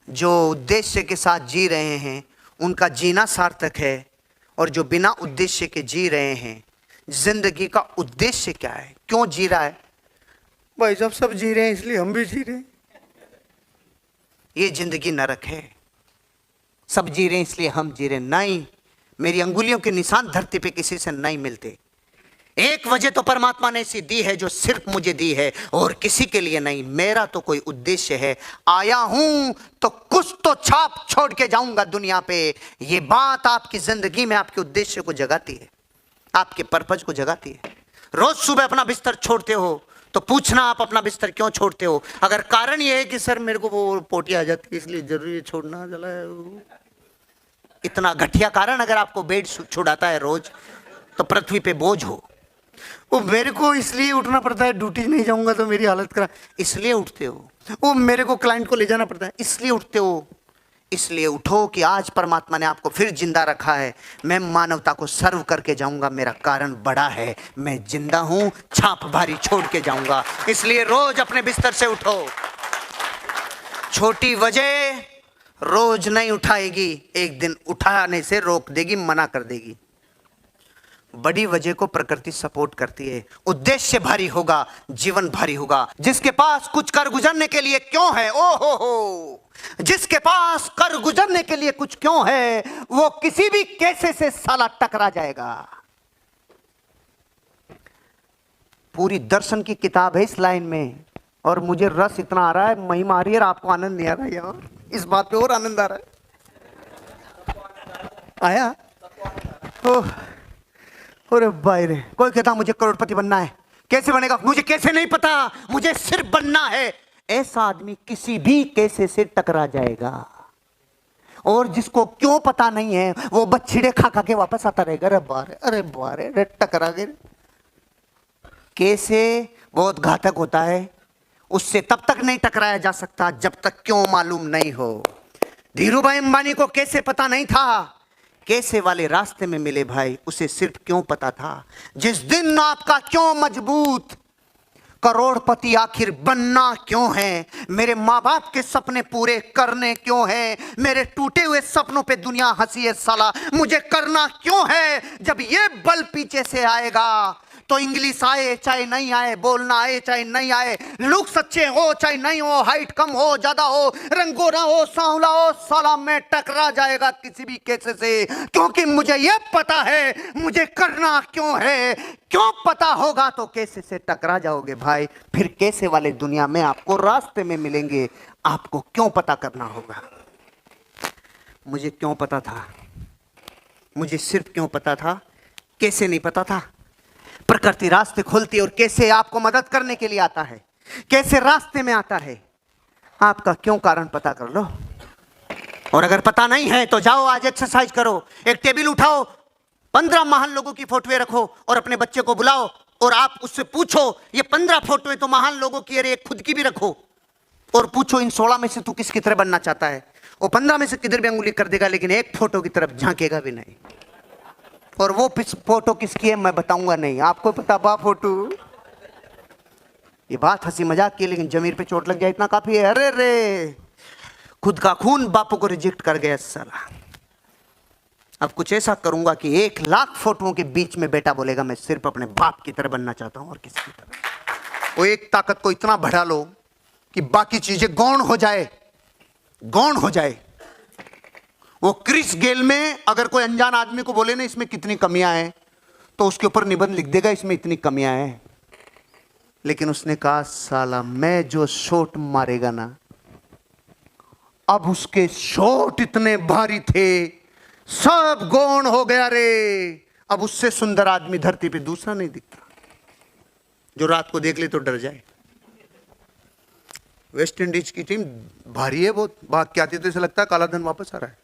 जो उद्देश्य के साथ जी रहे हैं उनका जीना सार्थक है, और जो बिना उद्देश्य के जी रहे हैं, जिंदगी का उद्देश्य क्या है, क्यों जी रहा है? भाई साहब सब जी रहे हैं इसलिए हम भी जी रहे हैं। ये जिंदगी नरक है। सब जी रहे हैं इसलिए हम जी रहे हैं, नहीं। मेरी अंगुलियों के निशान धरती पे किसी से नहीं मिलते। एक वजह तो परमात्मा ने ऐसी दी है जो सिर्फ मुझे दी है और किसी के लिए नहीं। मेरा तो कोई उद्देश्य है, आया हूं तो कुछ तो छाप छोड़ के जाऊंगा दुनिया पे। ये बात आपकी जिंदगी में आपके उद्देश्य को जगाती है, आपके पर्पज को जगाती है। रोज सुबह अपना बिस्तर छोड़ते हो तो पूछना आप अपना बिस्तर क्यों छोड़ते हो। अगर कारण ये है कि सर मेरे को वो पोटी आ जाती है इसलिए जरूरी है छोड़ना, चला इतना घटिया कारण अगर आपको बेड छुड़ाता है रोज तो पृथ्वी पे बोझ हो। वो मेरे को इसलिए उठना पड़ता है, ड्यूटी नहीं जाऊंगा तो मेरी हालत खराब, इसलिए उठते हो। वो मेरे को क्लाइंट को ले जाना पड़ता है इसलिए उठते हो। इसलिए उठो कि आज परमात्मा ने आपको फिर जिंदा रखा है। मैं मानवता को सर्व करके जाऊंगा, मेरा कारण बड़ा है, मैं जिंदा हूं, छाप भारी छोड़ के जाऊंगा। इसलिए रोज अपने बिस्तर से उठो। छोटी वजह रोज नहीं उठाएगी, एक दिन उठाने से रोक देगी, मना कर देगी। बड़ी वजह को प्रकृति सपोर्ट करती है। उद्देश्य भारी होगा, जीवन भारी होगा। जिसके पास कुछ कर गुजरने के लिए क्यों है, ओ हो, जिसके पास कर गुजरने के लिए कुछ क्यों है, वो किसी भी कैसे से साला टकरा जाएगा। पूरी दर्शन की किताब है इस लाइन में, और मुझे रस इतना आ रहा है, महिमा आ रही है, आपको आनंद नहीं आ रहा है यार। इस बात पे और आनंद आ रहा है। आया ओह, अरे भाई रे, कोई कहता मुझे करोड़पति बनना है, कैसे बनेगा, मुझे कैसे नहीं पता, मुझे सिर्फ बनना है। ऐसा आदमी किसी भी कैसे से टकरा जाएगा। और जिसको क्यों पता नहीं है वो बछड़े खा खा के वापस आता रहेगा। अरे बारे, अरे बारे, अरे टकरा गए। कैसे बहुत घातक होता है, उससे तब तक नहीं टकराया जा सकता जब तक क्यों मालूम नहीं हो। धीरूभाई अंबानी को कैसे पता नहीं था, कैसे वाले रास्ते में मिले भाई, उसे सिर्फ क्यों पता था। जिस दिन आपका क्यों मजबूत, करोड़पति आखिर बनना क्यों है, मेरे माँ बाप के सपने पूरे करने क्यों है, मेरे टूटे हुए सपनों पे दुनिया हंसी है साला, मुझे करना क्यों है। जब ये बल पीछे से आएगा तो इंग्लिश आए चाहे नहीं आए, बोलना आए चाहे नहीं आए, लुक्स अच्छे हो चाहे नहीं हो, हाइट कम हो ज्यादा हो, रंग गोरा हो सांवला हो, साला में टकरा जाएगा किसी भी कैसे से। क्योंकि मुझे ये पता है मुझे करना क्यों है। क्यों पता होगा तो कैसे से टकरा जाओगे भाई। फिर कैसे वाले दुनिया में आपको रास्ते में मिलेंगे। आपको क्यों पता करना होगा। मुझे क्यों पता था, मुझे सिर्फ क्यों पता था, कैसे नहीं पता था। प्रकृति रास्ते खोलती है और कैसे आपको मदद करने के लिए आता है, कैसे रास्ते में आता है। आपका क्यों कारण पता कर लो। और अगर पता नहीं है तो जाओ आज एक्सरसाइज करो, एक टेबल उठाओ, 15 महान लोगों की फोटोएं रखो और अपने बच्चे को बुलाओ और आप उससे पूछो ये 15 फोटोएं तो महान लोगों की, अरे एक खुद की भी रखो और पूछो इन 16 में से तू किसकी तरह बनना चाहता है। वो 15 में से किधर भी अंगुली कर देगा लेकिन एक फोटो की तरफ झांकेगा भी नहीं। और वो फोटो किसकी है मैं बताऊंगा नहीं, आपको पता बा फोटो। ये बात हंसी मजाक की लेकिन जमीर पे चोट लग जाए इतना काफी है। अरे रे, खुद का खून बापू को रिजेक्ट कर गया साला। अब कुछ ऐसा करूंगा कि 1 लाख फोटोओं के बीच में बेटा बोलेगा मैं सिर्फ अपने बाप की तरह बनना चाहता हूं और किसी की तरह। वो एक ताकत को इतना बढ़ा लो कि बाकी चीजें गौण हो जाए, गौण हो जाए। वो क्रिस गेल में अगर कोई अनजान आदमी को बोले ना इसमें कितनी कमियां हैं तो उसके ऊपर निबंध लिख देगा इसमें इतनी कमियां हैं। लेकिन उसने कहा साला मैं जो शॉट मारेगा ना, अब उसके शॉट इतने भारी थे सब गौण हो गया रे। अब उससे सुंदर आदमी धरती पे दूसरा नहीं दिखता जो रात को देख ले तो डर जाए। वेस्ट इंडीज की टीम भारी है बहुत, भाग के आती तो ऐसा लगता है काला धन वापस आ रहा है।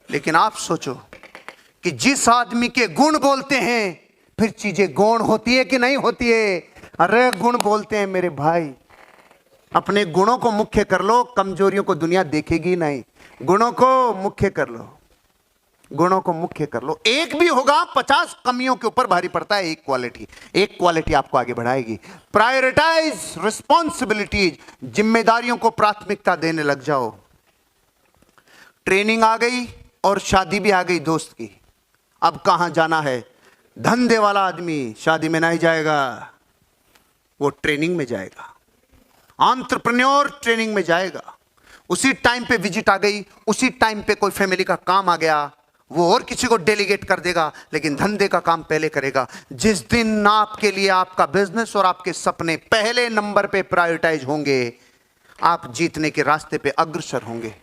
लेकिन आप सोचो कि जिस आदमी के गुण बोलते हैं फिर चीजें गौण होती है कि नहीं होती है। अरे गुण बोलते हैं मेरे भाई, अपने गुणों को मुख्य कर लो, कमजोरियों को दुनिया देखेगी नहीं। गुणों को मुख्य कर लो। गुणों को मुख्य कर लो। एक भी होगा 50 कमियों के ऊपर भारी पड़ता है एक क्वालिटी। एक क्वालिटी आपको आगे बढ़ाएगी। प्रायोरिटाइज रिस्पॉन्सिबिलिटीज, जिम्मेदारियों को प्राथमिकता देने लग जाओ। ट्रेनिंग आ गई और शादी भी आ गई दोस्त की। अब कहां जाना है? धंधे वाला आदमी शादी में नहीं जाएगा, वो ट्रेनिंग में जाएगा। एंटरप्रेन्योर ट्रेनिंग में जाएगा। उसी टाइम पे विजिट आ गई, उसी टाइम पे कोई फैमिली का काम आ गया, वो और किसी को डेलीगेट कर देगा, लेकिन धंधे का काम पहले करेगा। जिस दिन आपके लिए आपका बिजनेस और आपके सपने पहले नंबर पे प्रायोरिटाइज होंगे, आप जीतने के रास्ते पे अग्रसर होंगे।